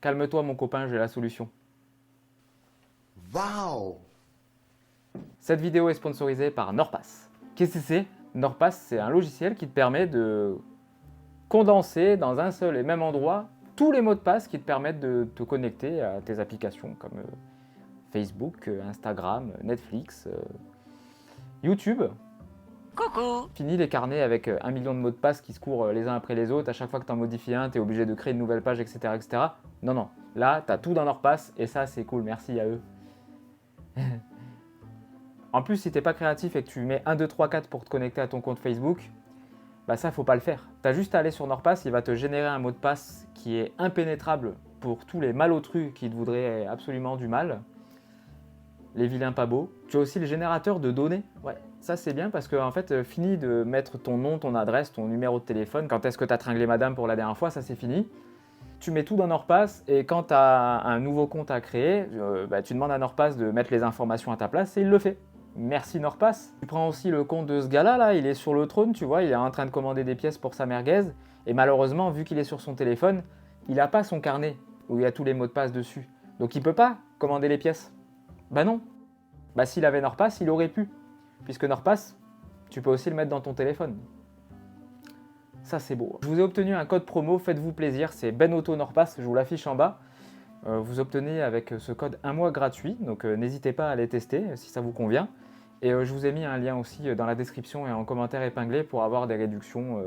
Calme-toi mon copain, j'ai la solution. Wow! Cette vidéo est sponsorisée par NordPass. Qu'est-ce que c'est? NordPass, c'est un logiciel qui te permet de condenser dans un seul et même endroit tous les mots de passe qui te permettent de te connecter à tes applications comme Facebook, Instagram, Netflix, YouTube. Coucou! Fini les carnets avec 1 million de mots de passe qui se courent les uns après les autres. À chaque fois que tu en modifies un, tu es obligé de créer une nouvelle page, etc. etc. Non, non. Là, tu as tout dans NordPass et ça, c'est cool. Merci à eux. En plus, si tu n'es pas créatif et que tu mets 1, 2, 3, 4 pour te connecter à ton compte Facebook, bah ça, faut pas le faire. Tu as juste à aller sur NordPass, il va te générer un mot de passe qui est impénétrable pour tous les malotrus qui te voudraient absolument du mal. Les vilains pas beaux. Tu as aussi le générateur de données. Ouais, ça c'est bien parce que en fait, fini de mettre ton nom, ton adresse, ton numéro de téléphone. Quand est-ce que tu as tringlé madame pour la dernière fois, ça c'est fini. Tu mets tout dans NordPass et quand tu as un nouveau compte à créer, tu demandes à NordPass de mettre les informations à ta place et il le fait. Merci NordPass. Tu prends aussi le compte de ce gars-là, là, il est sur le trône, tu vois, il est en train de commander des pièces pour sa merguez. Et malheureusement, vu qu'il est sur son téléphone, il n'a pas son carnet où il y a tous les mots de passe dessus. Donc il ne peut pas commander les pièces. Bah non. Bah s'il avait NordPass, il aurait pu. Puisque NordPass, tu peux aussi le mettre dans ton téléphone. Ça c'est beau. Je vous ai obtenu un code promo, faites-vous plaisir, c'est BenAuto NordPass, je vous l'affiche en bas. Vous obtenez avec ce code 1 mois gratuit, donc n'hésitez pas à les tester si ça vous convient. Et je vous ai mis un lien aussi dans la description et en commentaire épinglé pour avoir des réductions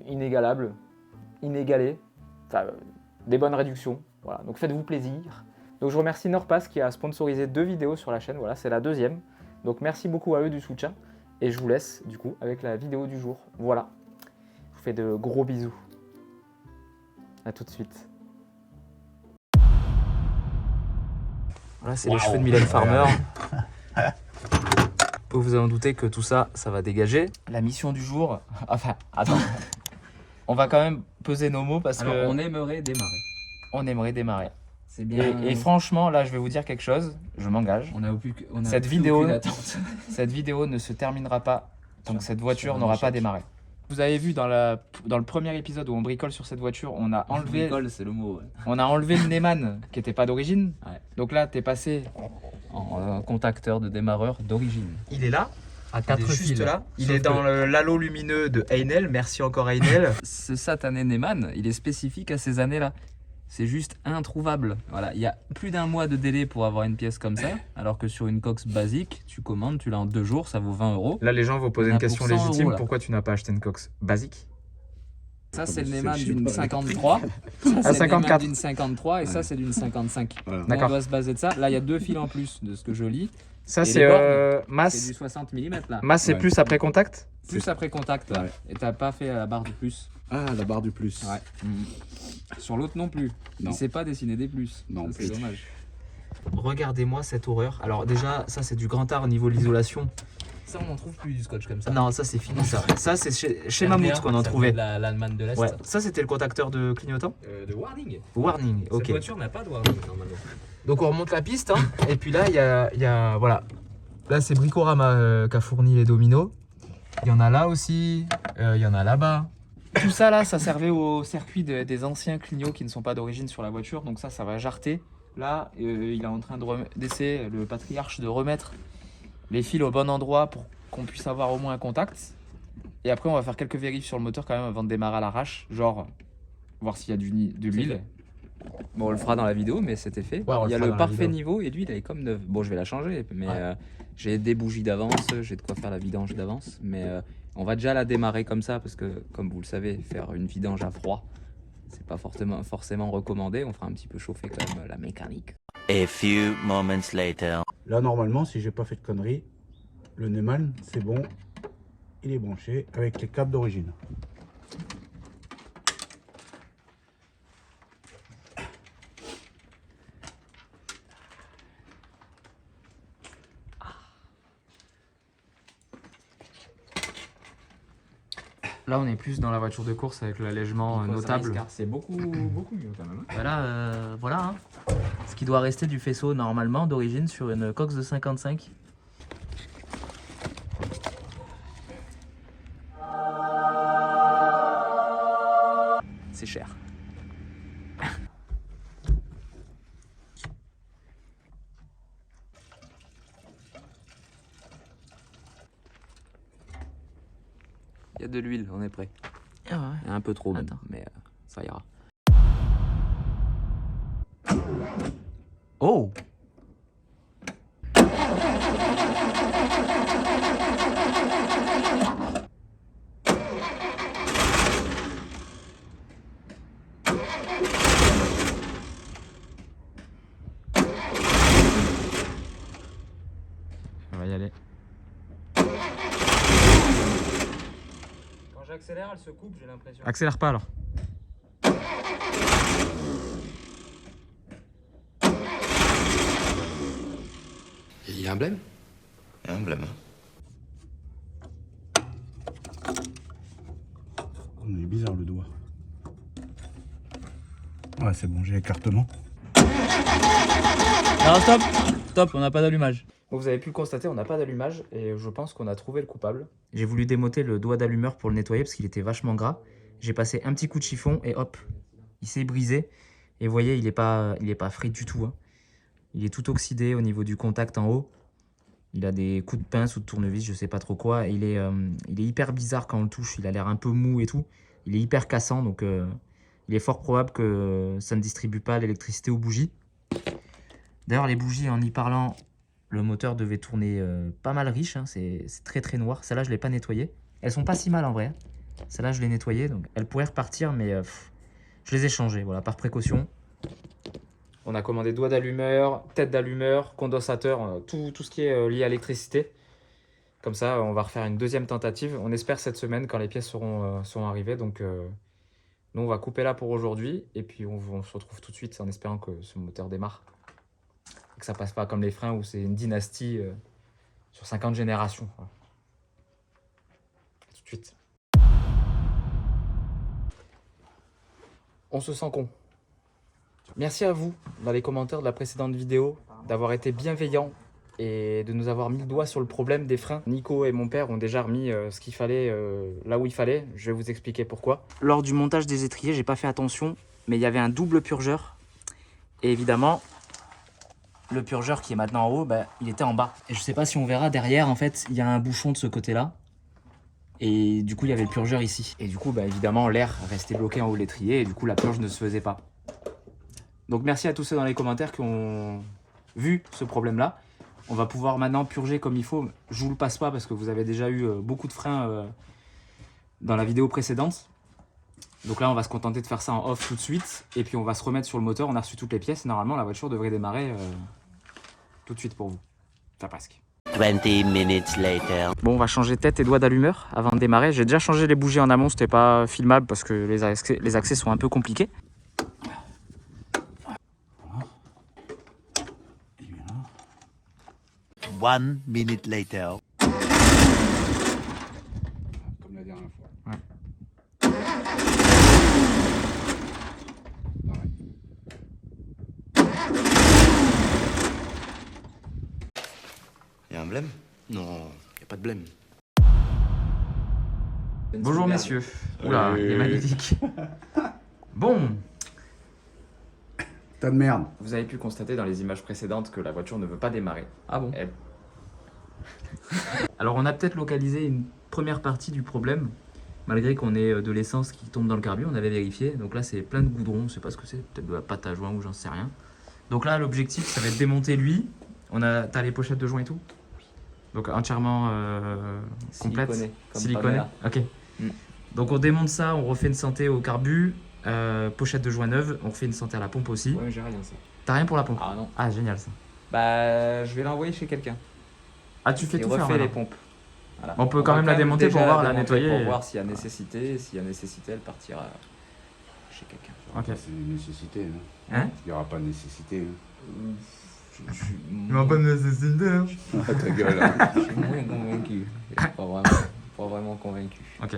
inégalables, inégalées, enfin des bonnes réductions. Voilà, donc faites-vous plaisir. Donc je remercie NordPass qui a sponsorisé 2 vidéos sur la chaîne, voilà, c'est la 2e. Donc merci beaucoup à eux du soutien. Et je vous laisse du coup avec la vidéo du jour. Voilà, je vous fais de gros bisous. A tout de suite. Voilà, c'est les cheveux de Mylène Farmer. Vous vous en doutez que tout ça, ça va dégager. La mission du jour, enfin, attends. On va quand même peser nos mots parce que... on aimerait démarrer. On aimerait démarrer. C'est bien. Et franchement, là, je vais vous dire quelque chose. Je m'engage. Cette vidéo ne se terminera pas tant que cette voiture n'aura pas démarré. Vous avez vu dans le premier épisode où on bricole sur cette voiture, on a enlevé... Bricole, c'est le mot. Ouais. On a enlevé le Neyman qui n'était pas d'origine. Ouais. Donc là, tu es passé En contacteur de démarreur d'origine. Il est là, À 4 fils. juste là. Il est dans l'halo lumineux de Heinel. Merci encore Heinel. Ce satané Neyman, il est spécifique à ces années-là. C'est juste introuvable. Voilà, il y a plus d'1 mois de délai pour avoir une pièce comme ça, alors que sur une Cox basique, tu commandes, tu l'as en 2 jours, ça vaut 20 €. Là, les gens vont poser On a une question pour 100 légitime. €, là. Pourquoi tu n'as pas acheté une Cox basique? Ça, c'est le Neyman d'une 53. À 54. D'une 53 et ça, c'est d'une 55. Voilà. On D'accord. doit se baser de ça. Là, il y a 2 fils en plus de ce que je lis. Ça, Et c'est les bornes, C'est du masse. 60 mm là. Masse, c'est Ouais. plus après contact. Plus après contact là. Ouais. Et t'as pas fait la barre du plus. Ah, la barre du plus. Ouais. Sur l'autre non plus. Non. Il sait pas dessiner des plus. Non, Ça, c'est putain. dommage. Regardez-moi cette horreur. Alors déjà, ça c'est du grand art au niveau de l'isolation. Ça, on n'en trouve plus du scotch comme ça. Non, ça c'est fini ça. Ça c'est chez Mammouth qu'on en trouvait. L'Allemagne de l'Est. Ouais. Ça c'était le contacteur de clignotant. De warning. Warning, ok. Cette voiture n'a pas de warning normalement. Donc on remonte la piste, hein. Et puis là il y a voilà. Là c'est Bricorama qui a fourni les dominos. Il y en a là aussi, il y en a là-bas. Tout ça là, ça servait au circuit des anciens clignots qui ne sont pas d'origine sur la voiture. Donc ça va jarter. Là, il est en train d'essayer, le patriarche, de remettre les fils au bon endroit pour qu'on puisse avoir au moins un contact. Et après on va faire quelques vérifs sur le moteur quand même avant de démarrer à l'arrache. Genre, voir s'il y a de l'huile. Bon, on le fera dans la vidéo, mais c'était fait. Ouais, Il y a le parfait niveau et l'huile elle est comme neuve. Bon, je vais la changer, mais j'ai des bougies d'avance, j'ai de quoi faire la vidange d'avance. Mais on va déjà la démarrer comme ça parce que, comme vous le savez, faire une vidange à froid, c'est pas forcément recommandé. On fera un petit peu chauffer quand même la mécanique. A few moments later. Là, normalement, si j'ai pas fait de conneries, le Neyman, c'est bon. Il est branché avec les câbles d'origine. Là, on est plus dans la voiture de course avec l'allègement notable. C'est beaucoup mieux quand même. Voilà, voilà hein. Ce qui doit rester du faisceau normalement d'origine sur une Cox de 55. C'est cher. Il y a de l'huile, on est prêt. Ah ouais. Il y a un peu trop, même, Attends. mais ça ira. Oh! On va y aller. Quand j'accélère, elle se coupe, j'ai l'impression. Accélère pas alors. Il y a un blême? Un blême. On est bizarre le doigt. Ouais, c'est bon, j'ai l'écartement. Non, stop! Stop, on n'a pas d'allumage. Bon, vous avez pu le constater, on n'a pas d'allumage et je pense qu'on a trouvé le coupable. J'ai voulu démoter le doigt d'allumeur pour le nettoyer parce qu'il était vachement gras. J'ai passé un petit coup de chiffon et hop, il s'est brisé. Et vous voyez, il est pas frais du tout. Hein. Il est tout oxydé au niveau du contact en haut. Il a des coups de pince ou de tournevis, je sais pas trop quoi. Il est hyper bizarre quand on le touche. Il a l'air un peu mou et tout. Il est hyper cassant, donc il est fort probable que ça ne distribue pas l'électricité aux bougies. D'ailleurs, les bougies, en y parlant, le moteur devait tourner pas mal riche. Hein. C'est très très noir. Celle-là, je l'ai pas nettoyée. Elles sont pas si mal en vrai. Celle-là, je l'ai nettoyée, donc elles pourraient repartir, mais je les ai changées, voilà, par précaution. On a commandé doigt d'allumeur, tête d'allumeur, condensateur, tout ce qui est lié à l'électricité. Comme ça, on va refaire une deuxième tentative. On espère cette semaine quand les pièces seront arrivées. Donc, nous, on va couper là pour aujourd'hui. Et puis, on se retrouve tout de suite en espérant que ce moteur démarre. Et que ça passe pas comme les freins où c'est une dynastie sur 50 générations. Voilà. Tout de suite. On se sent con. Merci à vous, dans les commentaires de la précédente vidéo, d'avoir été bienveillants et de nous avoir mis le doigt sur le problème des freins. Nico et mon père ont déjà remis ce qu'il fallait là où il fallait. Je vais vous expliquer pourquoi. Lors du montage des étriers, j'ai pas fait attention, mais il y avait un double purgeur. Et évidemment, le purgeur qui est maintenant en haut, bah, il était en bas. Et je sais pas si on verra, derrière, en fait, il y a un bouchon de ce côté-là. Et du coup, il y avait le purgeur ici. Et du coup, bah, évidemment, l'air restait bloqué en haut de l'étrier et du coup, la purge ne se faisait pas. Donc merci à tous ceux dans les commentaires qui ont vu ce problème-là. On va pouvoir maintenant purger comme il faut. Je vous le passe pas parce que vous avez déjà eu beaucoup de freins dans la vidéo précédente. Donc là, on va se contenter de faire ça en off tout de suite. Et puis on va se remettre sur le moteur. On a reçu toutes les pièces. Normalement, la voiture devrait démarrer tout de suite pour vous. Enfin presque. 20 minutes later. Bon, on va changer tête et doigt d'allumeur avant de démarrer. J'ai déjà changé les bougies en amont. C'était pas filmable parce que les accès sont un peu compliqués. 1 minute later. Comme la dernière fois. Ouais. Pareil. Il y a un blême? Non, il n'y a pas de blême. Bonjour messieurs. Oula, il est magnifique. Bon. Tas de merde. Vous avez pu constater dans les images précédentes que la voiture ne veut pas démarrer. Ah bon? Alors on a peut-être localisé une première partie du problème, malgré qu'on ait de l'essence qui tombe dans le carbu, on avait vérifié. Donc là c'est plein de goudron, on ne sait pas ce que c'est, peut-être de la pâte à joint ou j'en sais rien. Donc là l'objectif ça va être de démonter lui. T'as les pochettes de joint et tout? Donc entièrement complète. Siliconé. Ok. Donc on démonte ça, on refait une santé au carbu. Pochette de joint neuve, on refait une santé à la pompe aussi. Ouais, j'ai rien ça. T'as rien pour la pompe? Ah non. Ah génial ça. Bah, je vais l'envoyer chez quelqu'un. Ah tu fais Il tout faire refait les maintenant. pompes. Voilà. On peut quand même la démonter pour voir, la nettoyer. Pour voir s'il y a nécessité. S'il y a nécessité, elle partira chez quelqu'un. Ok. C'est une nécessité. Hein. Hein? Il n'y aura pas de nécessité. Hein. Il m'a pas de nécessité. Hein. Ah, ta gueule. Hein. Je suis moins convaincu. Pas vraiment convaincu. Ok.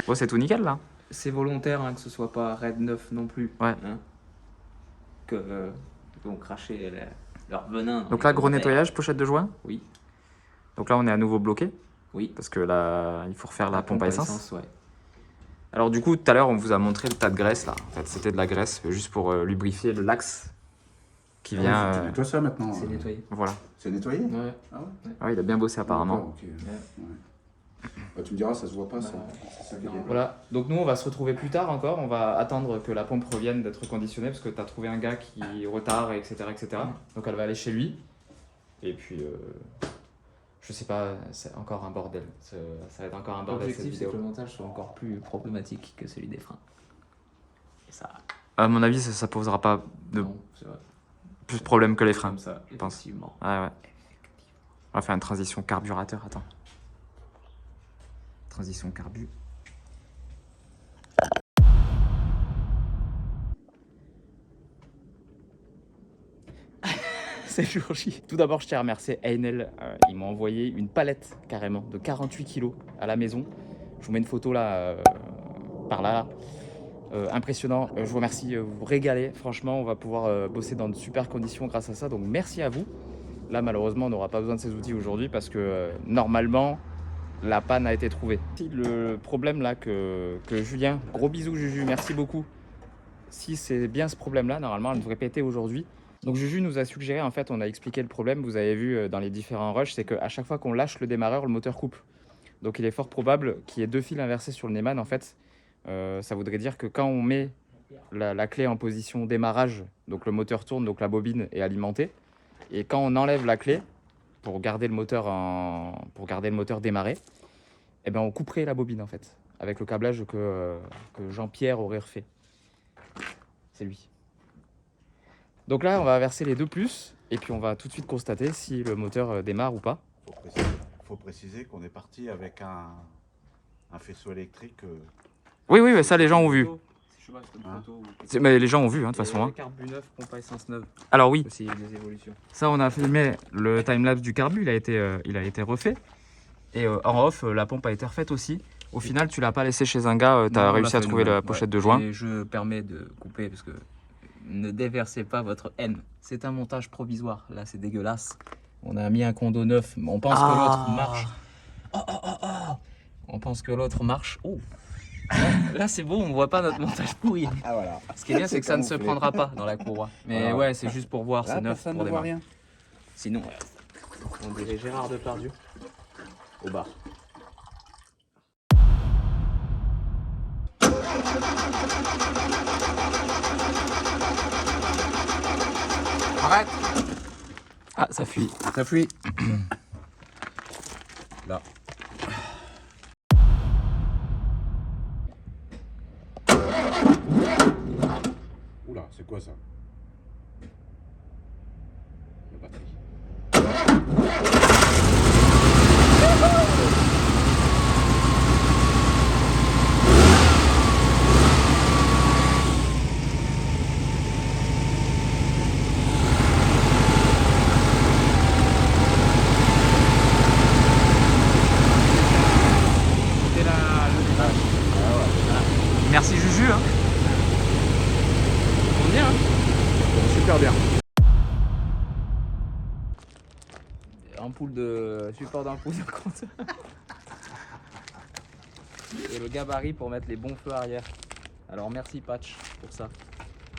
Bon, c'est tout nickel là. C'est volontaire hein, que ce soit pas raid 9 non plus. Ouais. Hein. Que vont cracher leur venin. dans Donc les là, gros commentaires. nettoyage, pochette de joint. Oui. Donc là, on est à nouveau bloqué Oui. parce que là, il faut refaire la pompe à essence. Ouais. Alors du coup, tout à l'heure, on vous a montré le tas de graisse là. En fait, c'était de la graisse juste pour lubrifier l'axe qui vient. Tu nettoies ça maintenant. C'est nettoyé. Voilà. C'est nettoyé Ouais. Ah ouais. Ah, il a bien bossé apparemment. D'accord, ok. Ouais. Bah, tu me diras, ça se voit pas, ça. C'est ça qui est bien. Voilà, donc nous on va se retrouver plus tard encore, on va attendre que la pompe revienne d'être conditionnée parce que tu as trouvé un gars qui retarde, etc., etc. Donc elle va aller chez lui. Et puis, je sais pas, c'est encore un bordel. Ça va être encore un bordel cette L'objectif, c'est vidéo. que le montage soit encore plus problématique que celui des freins. Et ça, À mon avis, ça posera pas de non, c'est vrai. plus de problème que les freins. Comme ça, pense. effectivement. Ouais, ouais. On va faire une transition carburateur. Attends. Transition carbu. C'est le jour J. Tout d'abord, je tiens à remercier Einel. Ils m'ont envoyé une palette carrément de 48 kilos à la maison. Je vous mets une photo là, par là. Impressionnant. Je vous remercie, vous vous régalez. Franchement, on va pouvoir bosser dans de super conditions grâce à ça. Donc merci à vous. Là, malheureusement, on n'aura pas besoin de ces outils aujourd'hui parce que normalement, la panne a été trouvée. Si le problème là que Julien, gros bisous Juju, merci beaucoup. Si c'est bien ce problème-là, normalement, elle devrait péter aujourd'hui. Donc Juju nous a suggéré, en fait, on a expliqué le problème, vous avez vu dans les différents rushs, c'est qu'à chaque fois qu'on lâche le démarreur, le moteur coupe. Donc il est fort probable qu'il y ait deux fils inversés sur le Neyman, en fait. Ça voudrait dire que quand on met la clé en position démarrage, donc le moteur tourne, donc la bobine est alimentée. Et quand on enlève la clé, pour garder le moteur, démarré, eh ben on couperait la bobine, en fait, avec le câblage que Jean-Pierre aurait refait. C'est lui. Donc là, on va verser les deux plus et puis on va tout de suite constater si le moteur démarre ou pas. Faut préciser qu'on est parti avec un faisceau électrique. Oui, oui, mais ça, les gens ont vu. Je sais pas, c'est une Hein photo. Mais les gens ont vu, hein, de toute façon. Hein. Carbu 9, pompe à essence 9. Alors oui, Aussi, il y a des évolutions. ça, on a filmé le timelapse du carbu, il a été refait. Et en off, la pompe a été refaite aussi. Au final, tu l'as pas laissé chez un gars, tu as réussi à trouver la pochette de joint. Et je permets de couper parce que ne déversez pas votre haine. C'est un montage provisoire. Là, c'est dégueulasse. On a mis un condo neuf, mais on pense que l'autre marche. On pense que l'autre marche. Oh. Là, c'est beau, on voit pas notre montage pourri. Ah voilà. Ce qui est bien, c'est que ça ne se prendra pas dans la courroie. Mais Voilà. ouais, c'est juste pour voir, c'est neuf personne pour ne voit démarrer. rien. Sinon, on dirait Gérard Depardieu au bar. Arrête. Ah, ça fuit. Ça fuit. Là. Oula, c'est quoi ça? La batterie. Merci Juju. Hein. On vient, hein. Super bien. Ampoule de support d'ampoule de compte. Et le gabarit pour mettre les bons feux arrière. Alors merci Patch pour ça.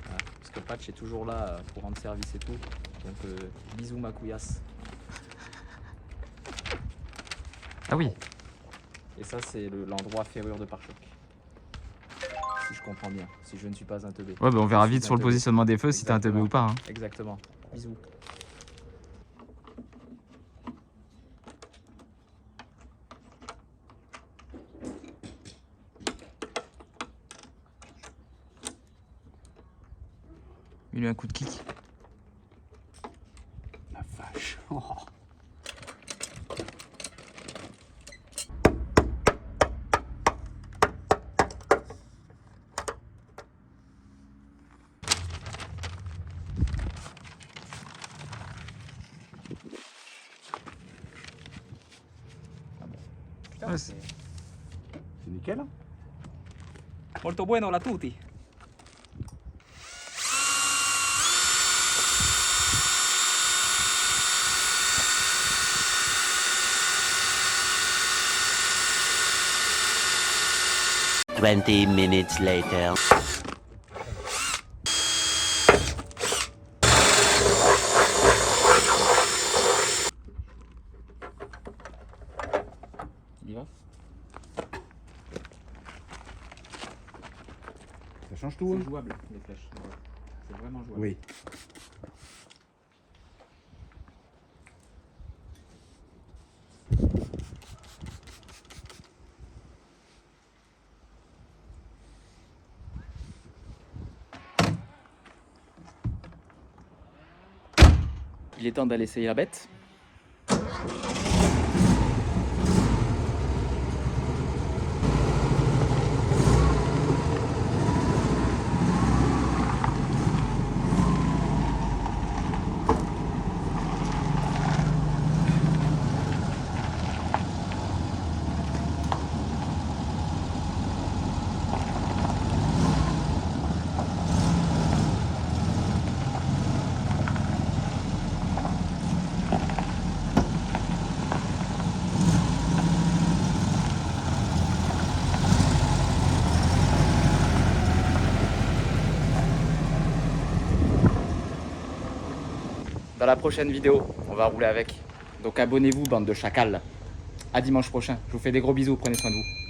Voilà, parce que Patch est toujours là pour rendre service et tout. Donc bisous ma couillasse. Ah oui. Et ça c'est l'endroit ferrure de pare-choc. Si je comprends bien, si je ne suis pas un teubé. Ouais, bah on verra Je suis vite sur un le teubé. positionnement des feux si t'es un teubé Exactement. ou pas. Hein. Exactement. Bisous. Il a eu un coup de kick. La vache. Oh. Ouais, c'est- C'est nickel. Molto bueno la tutti. Minutes later. Il y va. Ça change tout, hein? C'est jouable, les flèches. C'est vraiment jouable. Oui. Il est temps d'aller essayer la bête. Dans la prochaine vidéo, on va rouler avec. Donc abonnez-vous, bande de chacals. À dimanche prochain. Je vous fais des gros bisous, prenez soin de vous.